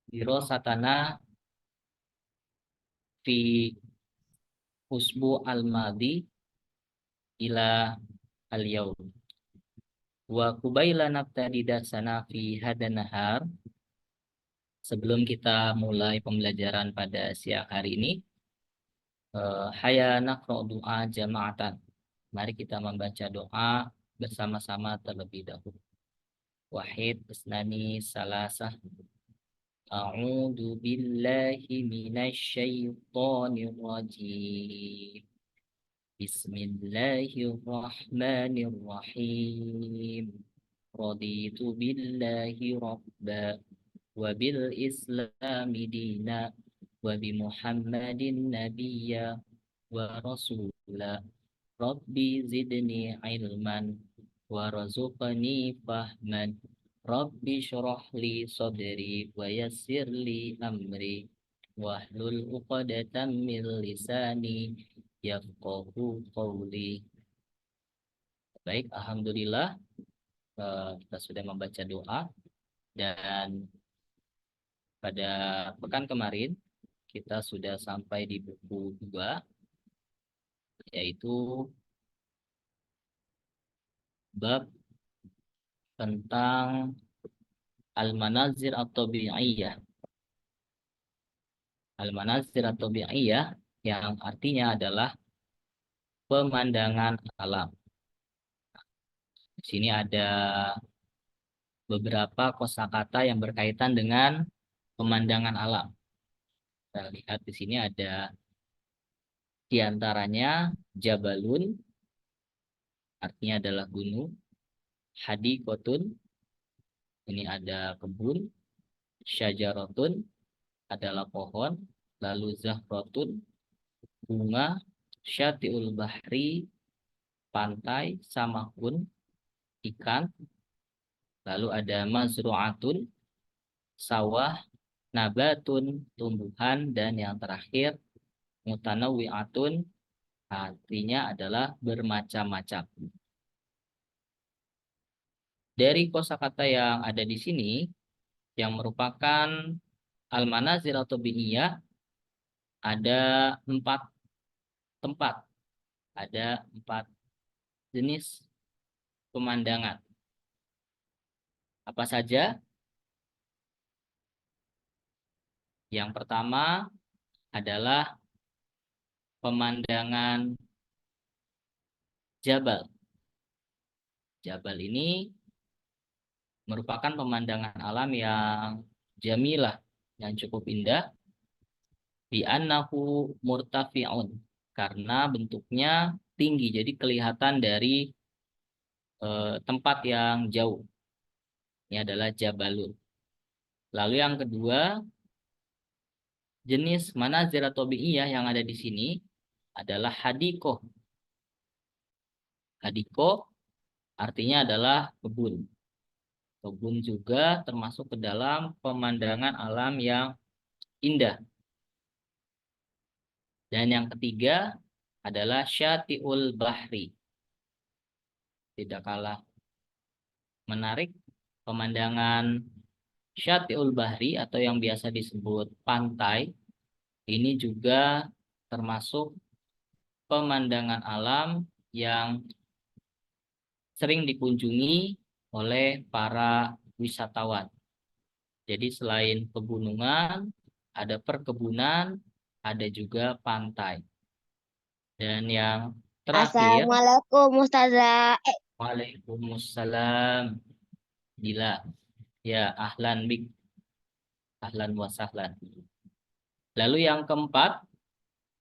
dirosatana fi usbu al-madi ila al-yaum. Wa kubaila nabtadi darsana fi hadan nahar. Sebelum kita mulai pembelajaran pada siang hari ini, haya naqra doa jama'atan. Mari kita membaca doa bersama-sama terlebih dahulu. Wahid, isnani, salasah. A'udzu billahi minasy syaithanir rajim. Bismillahirrahmanirrahim. Raditu billahi rabba wa bil islami dina wa bi Muhammadin nabiyya wa rasula. Rabbi zidni ilman warzuqni fahman. Rabbi syrah li sadri wa yassir li amri wahlul 'uqdatam min lisani yafqahu qawli. Baik, alhamdulillah kita sudah membaca doa, dan pada pekan kemarin kita sudah sampai di buku 2, yaitu bab tentang al-manazir at-tabi'iyah. Al-manazir at-tabi'iyah yang artinya adalah pemandangan alam. Di sini ada beberapa kosakata yang berkaitan dengan pemandangan alam. Kita lihat di sini ada diantaranya jabalun, artinya adalah gunung. Hadikotun, ini ada kebun. Syajaratun adalah pohon. Lalu zahrotun, bunga. Syatiul bahri, pantai. Samakun, ikan. Lalu ada mazru'atun, sawah. Nabatun, tumbuhan. Dan yang terakhir mutanawwi'atun, artinya adalah bermacam-macam. Dari kosakata yang ada di sini, yang merupakan al-manazir atau biniyah, ada 4 tempat, ada 4 jenis pemandangan. Apa saja? Yang pertama adalah pemandangan jabal. Jabal ini merupakan pemandangan alam yang jamilah, yang cukup indah. Bi annahu murtafi'un, karena bentuknya tinggi, jadi kelihatan dari tempat yang jauh. Ini adalah jabalun. Lalu yang kedua, jenis manazir tabi'iyah yang ada di sini adalah hadikoh. Hadikoh artinya adalah kebun. Kebun juga termasuk ke dalam pemandangan alam yang indah. Dan yang ketiga adalah syati'ul bahri. Tidak kalah menarik, pemandangan syati'ul bahri atau yang biasa disebut pantai, ini juga termasuk pemandangan alam yang sering dikunjungi oleh para wisatawan. Jadi selain pegunungan, ada perkebunan, ada juga pantai. Dan yang terakhir, Assalamualaikum Ustazah. waalaikumsalam. Gila. Ya, ahlan bik. Ahlan wa sahlan. Lalu yang keempat,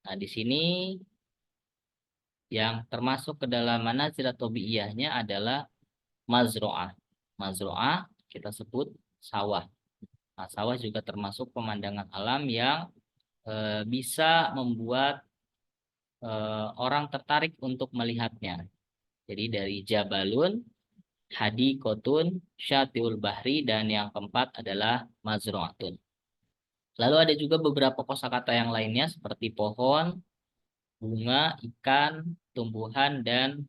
nah di sini yang termasuk ke dalam manazil tabi'iyahnya adalah mazro'ah. Mazro'ah kita sebut sawah. Nah, sawah juga termasuk pemandangan alam yang bisa membuat orang tertarik untuk melihatnya. Jadi dari jabalun, hadikotun, syatiul bahri, dan yang keempat adalah mazro'atun. Lalu ada juga beberapa kosakata yang lainnya seperti pohon, bunga, ikan, tumbuhan, dan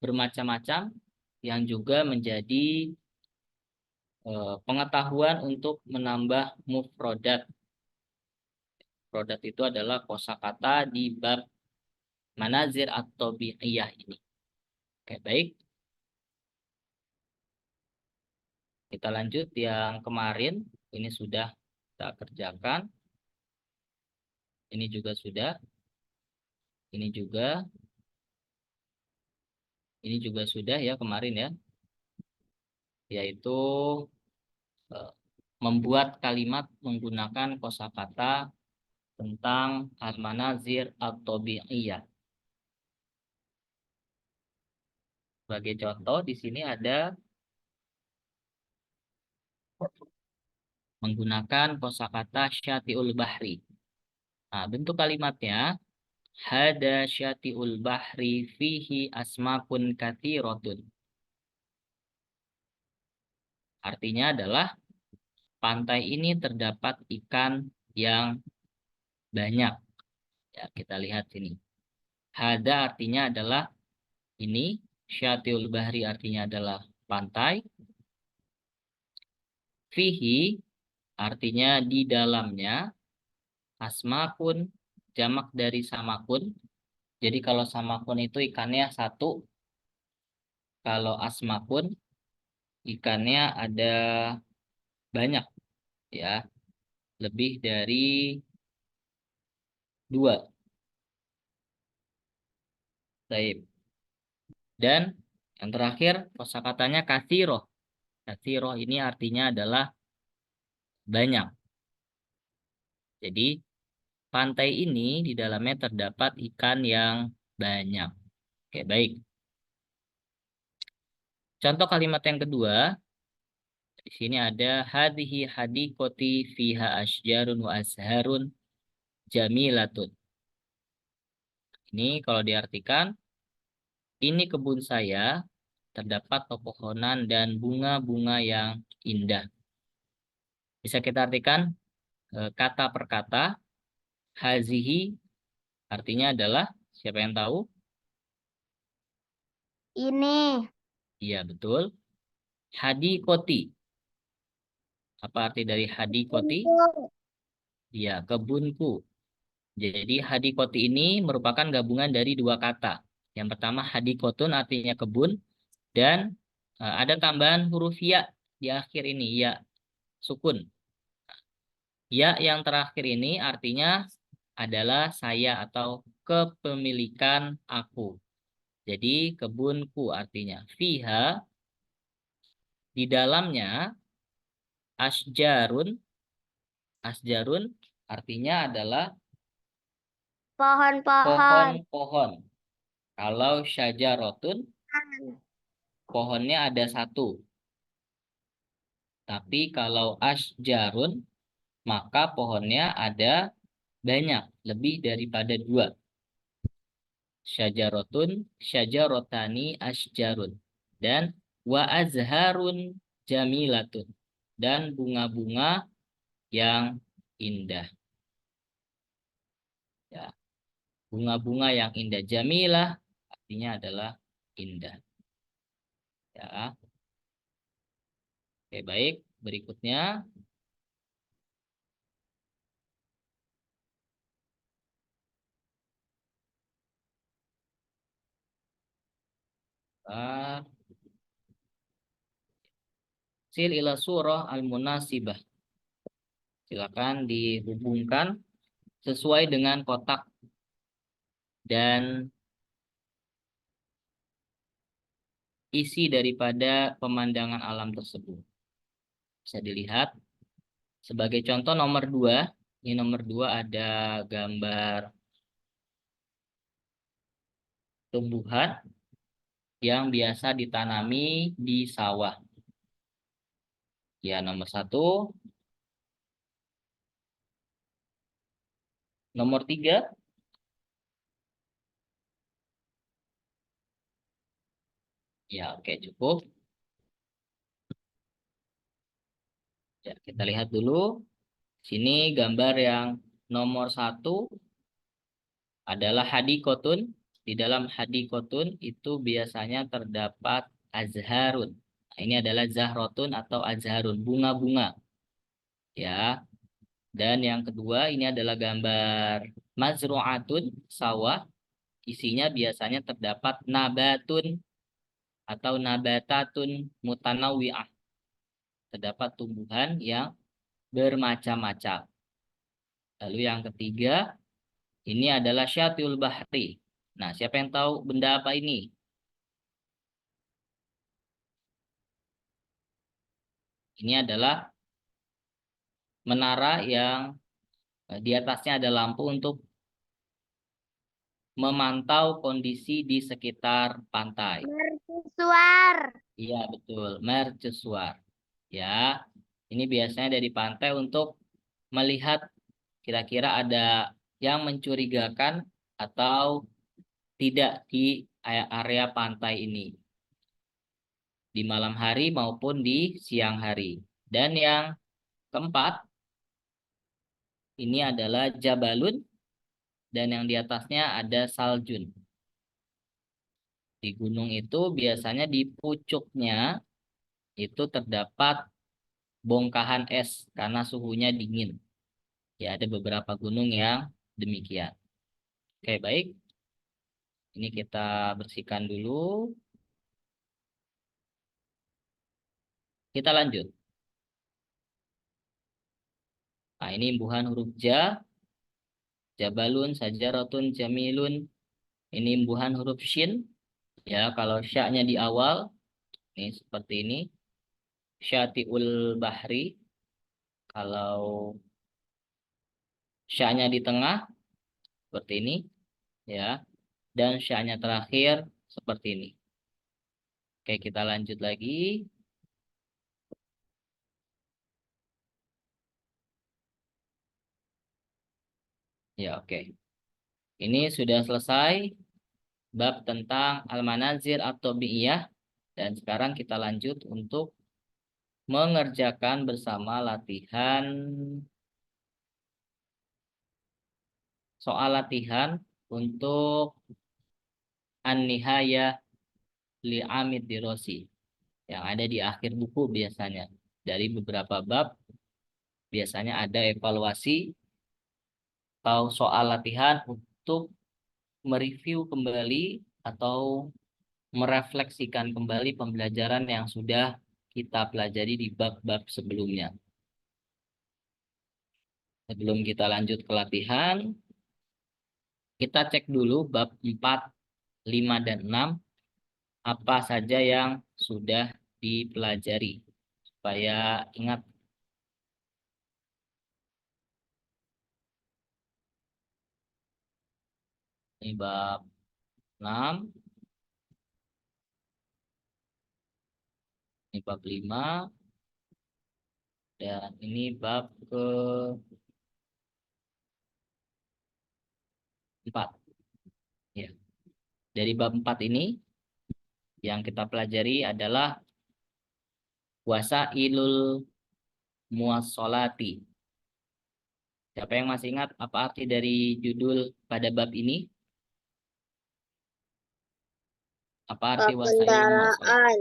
bermacam-macam yang juga menjadi pengetahuan untuk menambah mufrodat. Mufrodat itu adalah kosakata di bab manazir atau bi'iyah ini. Oke, baik. Kita lanjut yang kemarin. Ini sudah kita kerjakan. Ini juga sudah. Ini juga. Ini juga sudah ya kemarin ya. Yaitu membuat kalimat menggunakan kosakata tentang al-manazir at-tabi'iyah. Sebagai contoh di sini ada menggunakan kosakata syati'ul bahri. Nah, bentuk kalimatnya hada syati'ul bahri fihi asmakun katsiratun. Artinya adalah pantai ini terdapat ikan yang banyak. Ya, kita lihat sini. Hada artinya adalah ini, syati'ul bahri artinya adalah pantai. Fihi artinya di dalamnya, asmakun jamak dari samakun. Jadi kalau samakun itu ikannya satu, kalau asmakun ikannya ada banyak ya, lebih dari dua. Baik. Dan yang terakhir kosakatanya katsiroh. Katsiroh ini artinya adalah banyak. Jadi pantai ini di dalamnya terdapat ikan yang banyak. Oke, baik. Contoh kalimat yang kedua, di sini ada hadhihi hadiqoti fiha asjarun wa azharun jamilatun. Ini kalau diartikan, ini kebun saya terdapat pepohonan dan bunga-bunga yang indah. Bisa kita artikan kata per kata. Hazihi artinya adalah, siapa yang tahu? Ini. Iya, betul. Hadikoti. Apa arti dari hadikoti? Untuk. Iya, kebunku. Jadi hadikoti ini merupakan gabungan dari dua kata. Yang pertama hadikotun artinya kebun. Dan ada tambahan huruf ya di akhir ini. Ya, sukun. Ya yang terakhir ini artinya adalah saya atau kepemilikan aku. Jadi kebunku artinya. Fiha, di dalamnya, asjarun. Asjarun artinya adalah Pohon-pohon. pohon-pohon. Kalau syajarotun, pohonnya ada satu. Tapi kalau asjarun, maka pohonnya ada banyak, lebih daripada dua. Syajarotun, syajarotani asjarun. Dan wa azharun jamilatun. Dan bunga-bunga yang indah. Ya, bunga-bunga yang indah. Jamilah artinya adalah indah. Ya, oke baik. Berikutnya, uh, sil ila surah al-munasibah. Silakan dihubungkan sesuai dengan kotak dan isi daripada pemandangan alam tersebut. Bisa dilihat. Sebagai contoh nomor 2, ini nomor 2 ada gambar tumbuhan yang biasa ditanami di sawah. Ya, nomor 1. Nomor 3. Ya, oke, cukup. Ya, kita lihat dulu. Sini gambar yang nomor 1 adalah hadikotun. Di dalam hadikotun itu biasanya terdapat azharun. Nah, ini adalah zahrotun atau azharun, bunga-bunga. Ya. Dan yang kedua ini adalah gambar mazru'atun, sawah. Isinya biasanya terdapat nabatun atau nabatatun mutanawwi'ah. Terdapat tumbuhan yang bermacam-macam. Lalu yang ketiga, ini adalah syatul bahri. Nah, siapa yang tahu benda apa ini? Ini adalah menara yang di atasnya ada lampu untuk memantau kondisi di sekitar pantai. Mercusuar. Iya, betul. Mercusuar. Ya, ini biasanya dari pantai untuk melihat kira-kira ada yang mencurigakan atau tidak di area pantai ini. Di malam hari maupun di siang hari. Dan yang keempat, ini adalah Jabalun dan yang di atasnya ada Saljun. Di gunung itu biasanya di pucuknya itu terdapat bongkahan es karena suhunya dingin. Ya, ada beberapa gunung yang demikian. Oke, baik. Ini kita bersihkan dulu. Kita lanjut. Nah, ini imbuhan huruf ja, jabalun, sajaratun, jamilun. Ini imbuhan huruf shin. Ya, kalau sya-nya di awal, ini seperti ini. Syati'ul bahri. Kalau sya-nya di tengah, seperti ini. Ya, dan sya-nya terakhir, seperti ini. Oke, kita lanjut lagi. Ya, oke. Ini sudah selesai bab tentang al-manazir atau bi'iyah. Dan sekarang kita lanjut untuk mengerjakan bersama latihan soal latihan untuk an-nihayah li Amid Dirosi yang ada di akhir buku biasanya. Dari beberapa bab biasanya ada evaluasi atau soal latihan untuk mereview kembali atau merefleksikan kembali pembelajaran yang sudah kita pelajari di bab-bab sebelumnya. Sebelum kita lanjut ke latihan, kita cek dulu bab 4, 5, dan 6 apa saja yang sudah dipelajari. Supaya ingat. Ini bab 6, ini bab 5, dan ini bab ke-4. Ya. Dari bab 4 ini, yang kita pelajari adalah wasailul muwassolati. Siapa yang masih ingat apa arti dari judul pada bab ini? Apa arti wasailul muwassolat? Kendaraan.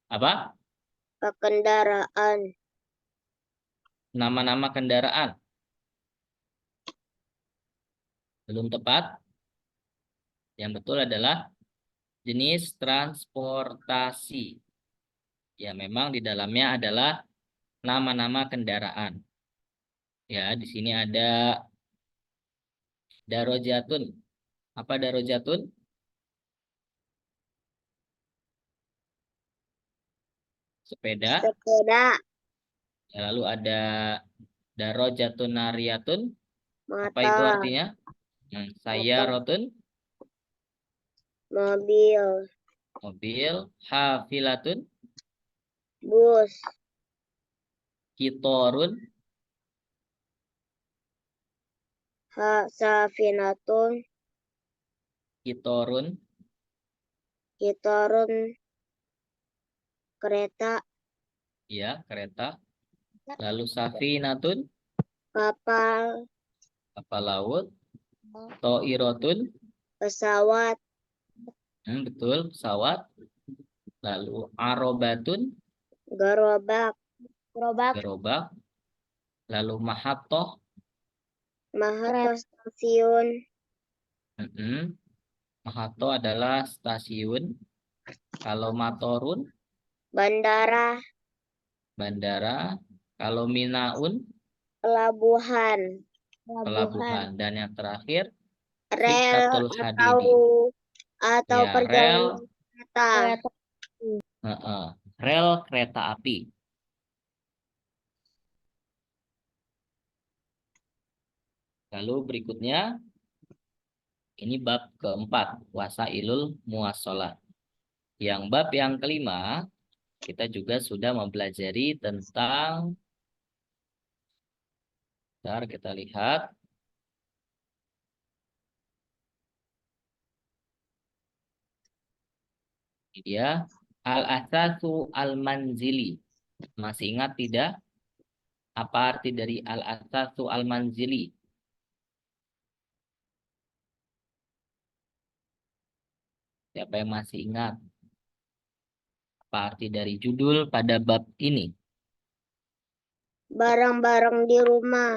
Apa? Kendaraan. Nama-nama kendaraan. Belum tepat. Yang betul adalah jenis transportasi. Ya, memang di dalamnya adalah nama-nama kendaraan. Ya, di sini ada darojatun. Apa darojatun? Sepeda. Sepeda. Ya, lalu ada darojatun nariyatun. Apa itu Motor. artinya? Saya Motor. rotun. Mobil. Mobil. Hafilatun. Bus. Kitorun. Safinatun. Kitorun. Kitorun. Kereta. Ya, kereta. Lalu safinatun. Kapal. Kapal laut. Toirotun. Pesawat. Betul, pesawat. Lalu arobatun, gerobak, gerobak. Lalu mahatoh, mahato stasiun, mahato adalah stasiun. Kalau matorun, bandara, bandara. Kalau minaun, pelabuhan, pelabuhan. Dan yang terakhir, rel sikatul atau hadidi. Ya, perjalanan rel, kereta, rel kereta api. Lalu berikutnya, ini bab keempat, wasailul muwasalah. Yang bab yang kelima, kita juga sudah mempelajari tentang, bentar kita lihat, ini dia, al-asasu al-manzili. Masih ingat tidak? Apa arti dari al-asasu al-manzili? Siapa yang masih ingat? Apa arti dari judul pada bab ini? barang-barang di rumah,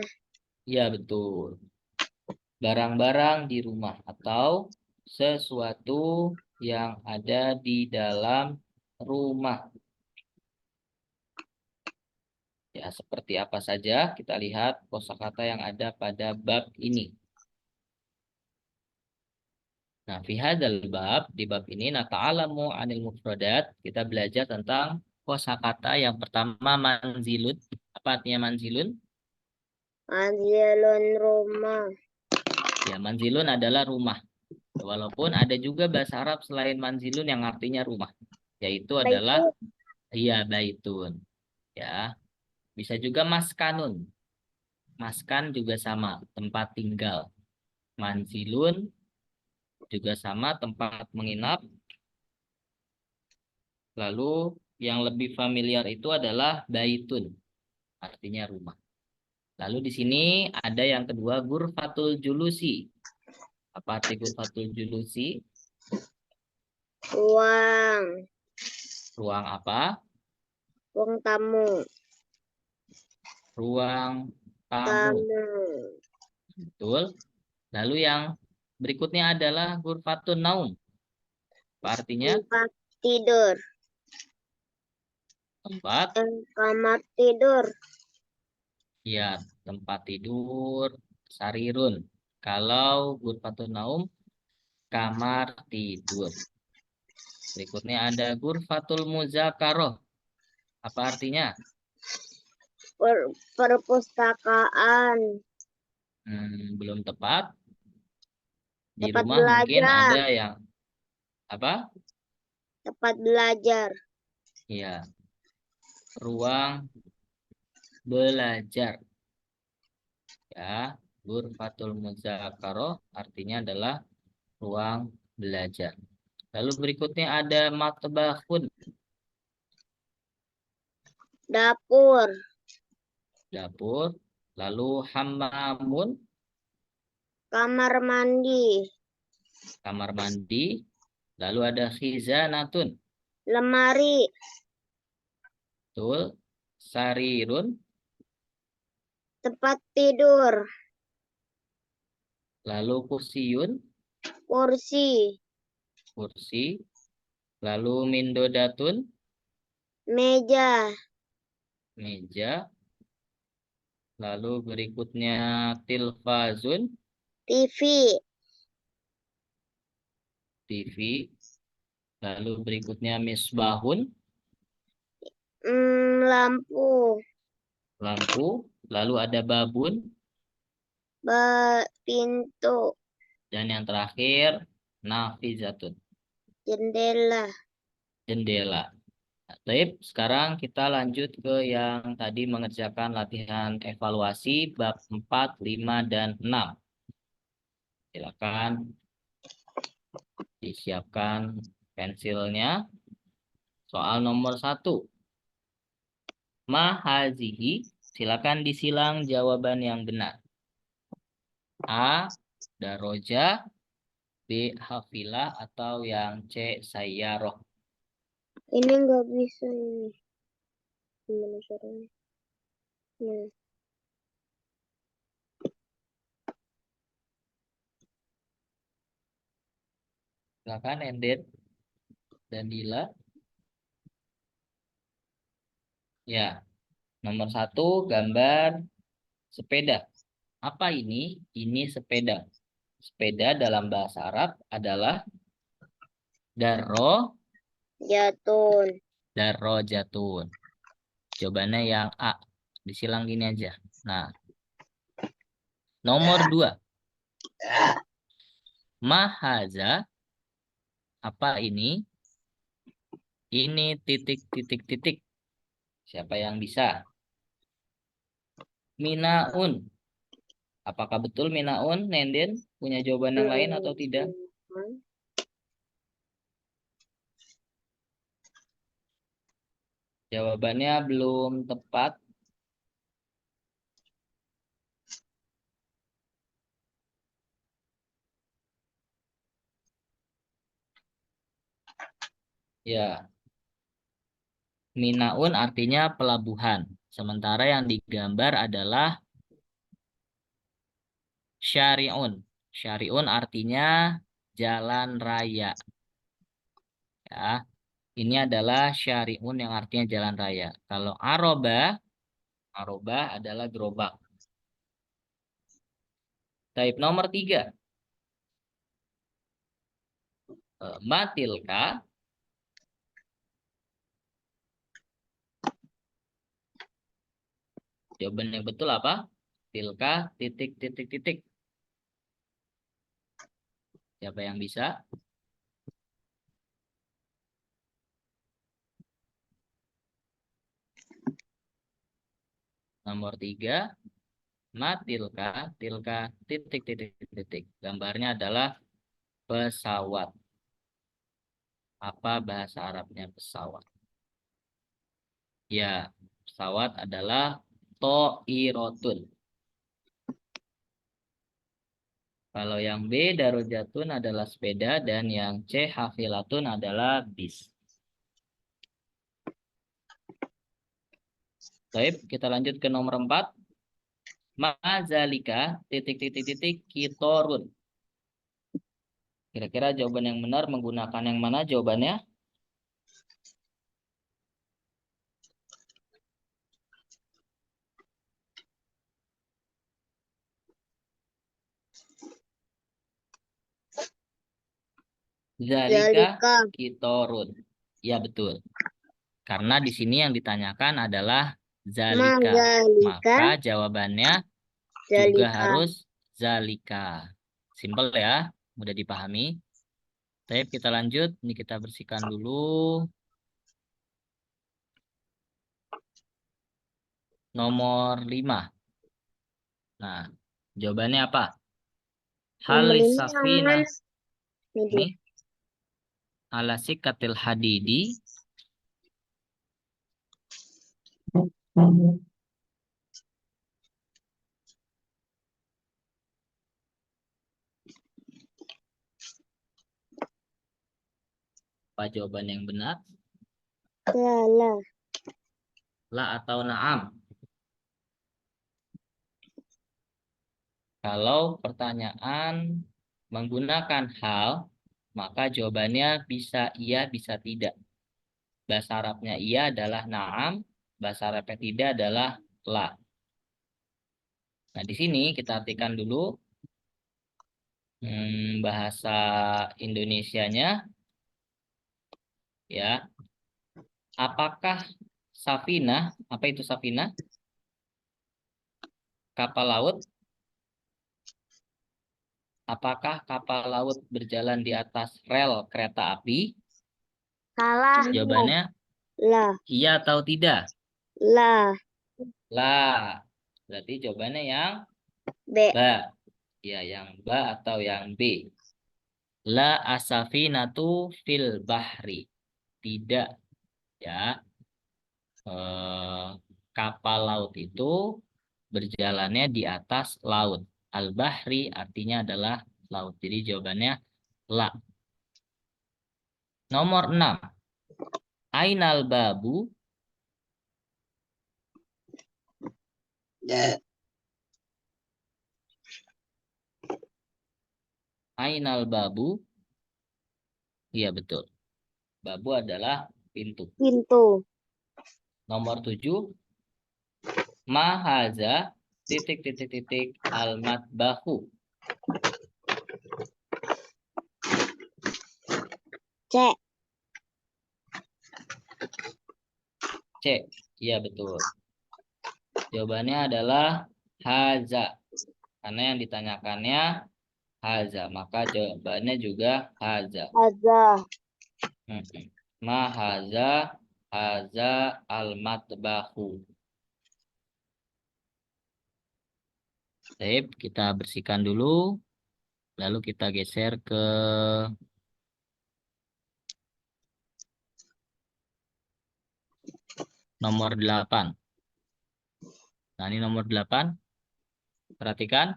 Ya, betul. Barang-barang di rumah atau sesuatu yang ada di dalam rumah. Ya, seperti apa saja kita lihat kosakata yang ada pada bab ini. Nah, fi hadzal bab, di bab ini nata'alamu 'anil mufradat, kita belajar tentang kosakata yang pertama manzilun. Apa artinya manzilun? manzilun rumah, Ya, manzilun adalah rumah. Walaupun ada juga bahasa Arab selain manzilun yang artinya rumah, yaitu adalah baitu, iya baitun. Ya, bisa juga maskanun. Maskan juga sama, tempat tinggal. Manzilun juga sama, tempat menginap. Lalu yang lebih familiar itu adalah baitun, artinya rumah. Lalu di sini ada yang kedua, gurfatul julusi. Apa arti gurfatul julusi? ruang, Ruang apa? ruang tamu, Ruang tamu. tamu, Betul. Lalu yang berikutnya adalah gurfatun naum. Apa artinya? tempat tidur, Tempat, kamar tidur, ya, tempat tidur, sarirun. Kalau gurfatun naum, kamar tidur. Berikutnya ada gurfatul muzakaroh. Apa artinya? perpustakaan, Belum tepat. Di tempat rumah mungkin belajar, ada yang apa? tempat belajar, Ya, ruang belajar. Ya, gurfatul muzakaroh artinya adalah ruang belajar. Lalu berikutnya ada matbahun, dapur, dapur. Lalu hammamun, kamar mandi, kamar mandi. Lalu ada khizanatun, lemari, betul. Sarirun, tempat tidur, lalu kursiyun, kursi, kursi. Lalu mindodatun, meja, meja. Lalu berikutnya tilfazun, TV, TV. Lalu berikutnya misbahun, lampu, lampu. Lalu ada babun. pintu, Dan yang terakhir nafizatun, jendela. jendela. Nah, baik, sekarang kita lanjut ke yang tadi mengerjakan latihan evaluasi bab 4, 5, dan 6. Silakan disiapkan pensilnya. Soal nomor 1. Mahazihi, silakan disilang jawaban yang benar. A. Daroja. B. Hafilah. Atau yang C. Sayyaroh. Ini nggak bisa ini. Gimana caranya? Nah, Silakan Enden dan Dila. Ya, nomor 1 gambar sepeda. Apa ini? Ini sepeda. Sepeda dalam bahasa Arab adalah darro jatun. jatun. Jawabannya yang A. Disilang gini aja. Nah, nomor 2. Mahaza. Apa ini? Ini titik. Siapa yang bisa? Minaun. Apakah betul Minaun, Nenden? Punya jawaban yang lain atau tidak? Jawabannya belum tepat. Ya, Minaun artinya pelabuhan. Sementara yang digambar adalah syari'un. Syari'un artinya jalan raya. Ya, ini adalah syari'un yang artinya jalan raya. Kalau aroba adalah gerobak. Type nomor 3. Matilka. Jawaban yang betul apa? Tilka titik. Siapa yang bisa? Nomor 3. Matilka, tilka titik. Gambarnya adalah pesawat. Apa bahasa Arabnya pesawat? Ya, pesawat adalah to'irotun. Kalau yang B, darojatun adalah sepeda. Dan yang C, hafilatun adalah bis. Baik, kita lanjut ke nomor 4. Mazalika, kitorun. Kira-kira jawaban yang benar menggunakan yang mana jawabannya? Zalika Zalika. kitorun. Ya, betul. Karena di sini yang ditanyakan adalah zalika. Mazalika. Maka jawabannya juga Zalika. harus zalika. Simpel ya, mudah dipahami. Baik, kita lanjut. Ini kita bersihkan dulu. Nomor 5. Nah, jawabannya apa? Nomor 5 yang Halisafina. mana? Ini dia. Ini alasikatil hadidi. Apa jawaban yang benar? Salah. La atau na'am? Kalau pertanyaan menggunakan hal, maka jawabannya bisa iya, bisa tidak. Bahasa Arabnya iya adalah na'am, bahasa Arabnya tidak adalah la. Nah, di sini kita artikan dulu bahasa Indonesianya. Ya, apakah safina? Apa itu safina? Kapal laut. Apakah kapal laut berjalan di atas rel kereta api? Salah. Jawabannya Lah. iya atau tidak? Lah. Lah. Berarti jawabannya yang B. ba. Ya, yang ba atau yang B. La asafinatu fil bahri. Tidak, ya. Kapal laut itu berjalannya di atas laut. Al-bahri artinya adalah laut. Jadi jawabannya la. Nomor 6. Ainal babu. Ainal babu. Iya betul. Babu adalah pintu. Pintu. Nomor 7. Mahaza titik titik titik al-matbahu. C. C. Iya betul. Jawabannya adalah haza. Karena yang ditanyakannya haza. Maka jawabannya juga haza. Haza. Mahaza haza al-matbahu. Baik, kita bersihkan dulu. Lalu kita geser ke nomor 8. Nah, ini nomor 8. Perhatikan.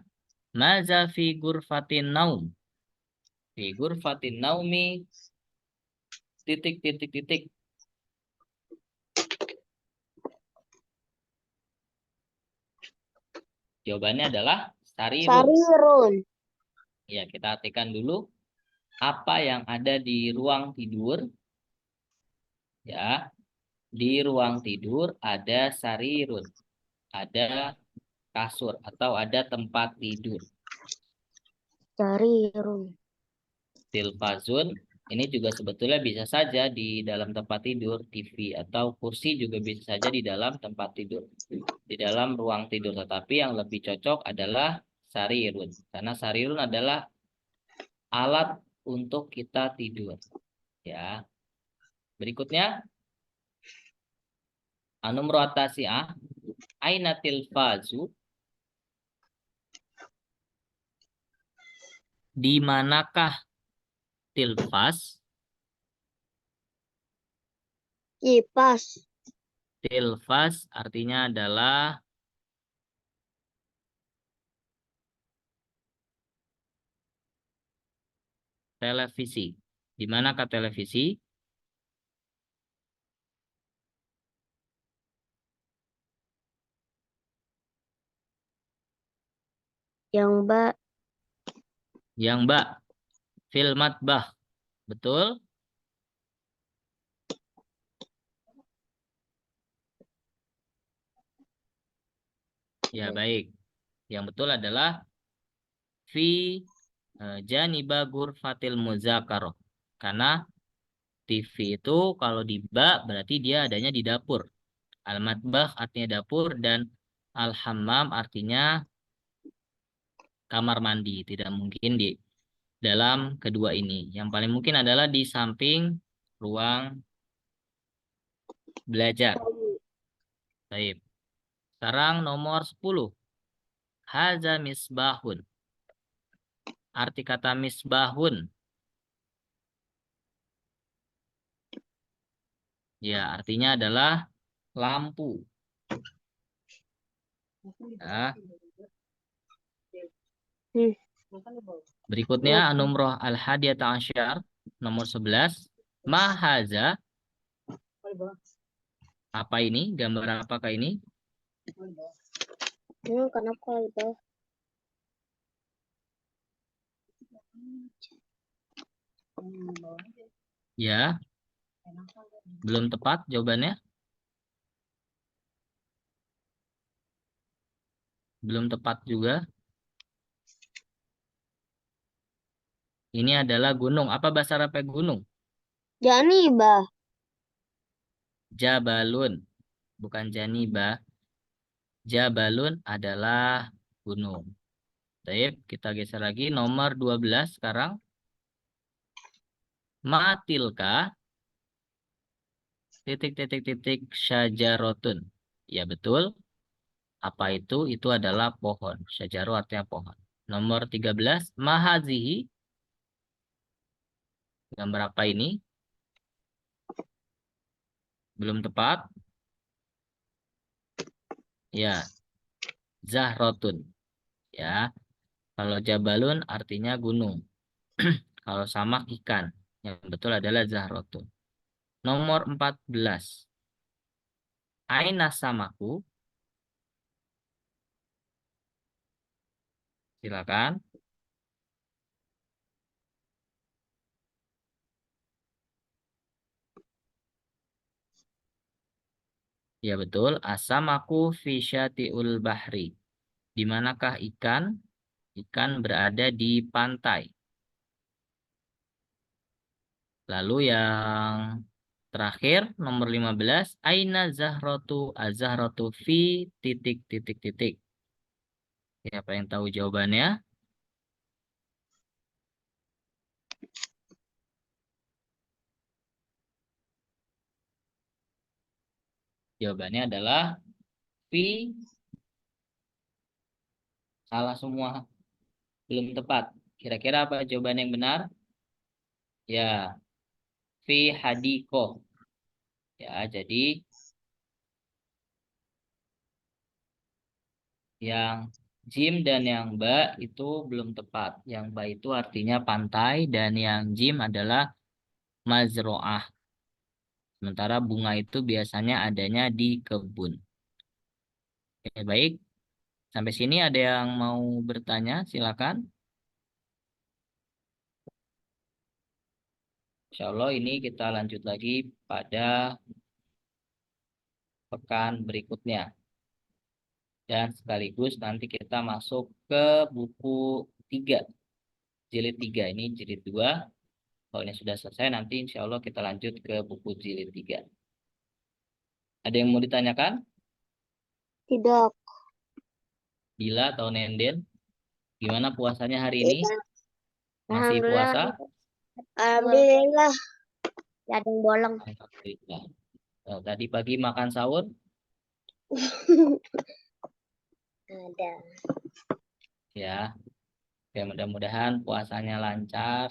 Maza fi gurfatin naum. Fi gurfatin naumi titik titik titik. Jawabannya adalah sarirun. Sarirun. Ya, kita artikan dulu apa yang ada di ruang tidur. Ya, di ruang tidur ada sarirun. Ada kasur atau ada tempat tidur. Sarirun. Tilfazun ini juga sebetulnya bisa saja di dalam tempat tidur, TV atau kursi juga bisa saja di dalam tempat tidur, di dalam ruang tidur. Tetapi yang lebih cocok adalah sarirun, karena sarirun adalah alat untuk kita tidur. Ya, berikutnya anumro atasi'ah aina tilfazu, di manakah tilfaz? Kipas. Tilfaz artinya adalah televisi. Di manakah televisi? Yang Mbak. Yang Mbak, fil matbah. Betul? Ya, baik. Yang betul adalah fi janiba ghurfatil muzakaroh. Karena TV itu kalau di ba berarti dia adanya di dapur. Al-matbah artinya dapur dan al-hammam artinya kamar mandi. Tidak mungkin di dalam kedua ini. Yang paling mungkin adalah di samping ruang belajar. Baik. Sekarang nomor 10. Haza misbahun. Arti kata misbahun. Ya, artinya adalah lampu. Ya. Berikutnya Anumroh al-hadiyata asyar. Nomor 11. Mahaza. Apa ini? Gambar apakah ini? Kenapa itu? Ya, belum tepat jawabannya. Belum tepat juga. Ini adalah gunung. Apa bahasa Arabnya gunung? Janibah. Jabalun. Bukan janiba. Jabalun adalah gunung. Baik, kita geser lagi. Nomor 12 sekarang. Matilka. Titik, titik, titik. Syajarotun. Ya, betul. Apa itu? Itu adalah pohon. Syajaru artinya pohon. Nomor 13. Mahazihi. Gambar apa ini? Belum tepat. Ya, Zahrotun. Ya, kalau Jabalun artinya gunung. Kalau samak ikan. Yang betul adalah Zahrotun. Nomor 14. Aina samaku. Silakan. Ya betul. Asamaku fi syati'ul bahri. Di manakah ikan? Ikan berada di pantai. Lalu yang terakhir, nomor 15. Aina zahratu azzahratu fi titik titik titik. Siapa yang tahu jawabannya? Jawabannya adalah fi. Salah semua. Belum tepat. Kira-kira apa jawaban yang benar? Ya, fi hadikoh. Ya, jadi yang jim dan yang ba itu belum tepat. Yang ba itu artinya pantai dan yang jim adalah mazro'ah. Sementara bunga itu biasanya adanya di kebun. Oke, baik. Sampai sini ada yang mau bertanya? Silakan. Insya Allah ini kita lanjut lagi pada pekan berikutnya. Dan sekaligus nanti kita masuk ke buku 3. Jilid 3 ini jilid 2. Kalau ini sudah selesai nanti insya Allah kita lanjut ke buku jilid 3. Ada yang mau ditanyakan? Tidak. Bila atau Nenden? Gimana puasanya hari ini? Tidak. Masih Alhamdulillah. puasa? Alhamdulillah. Gak ada yang bolong. Alhamdulillah. Tadi pagi makan sahur? Ada. Ya. Ya mudah-mudahan puasanya lancar.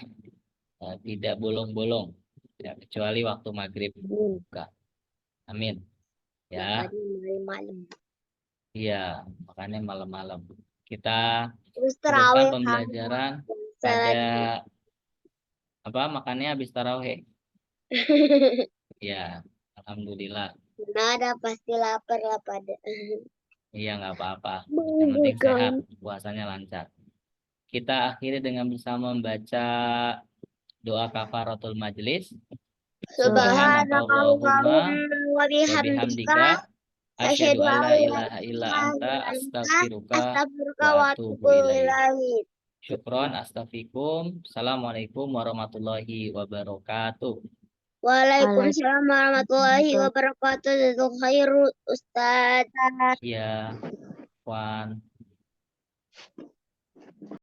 Tidak bolong-bolong. Ya, kecuali waktu maghrib buka. Amin. Ya. Tadi malam-malam. Iya, makanya malam-malam. Kita Terus teruskan terawih pembelajaran pada apa makannya habis tarawih. Ya, alhamdulillah. Nah, ada pasti lapar lah pada. Iya, nggak apa-apa. Yang penting sehat, puasanya lancar. Kita akhiri dengan bersama membaca doa kafaratul majelis. Subhanakallahumma wa wa bihamdika bihamdika asyhadu asyhadu an an la la ilaha illa ilaha anta illa anta astaghfiruka astaghfiruka wa wa atubu atubu ilaik. ilaik. Syukron, astafikum. Assalamualaikum warahmatullahi wabarakatuh. Waalaikumsalam warahmatullahi wabarakatuh. Jazakallahu khairu Ustaz. Ya, Wan.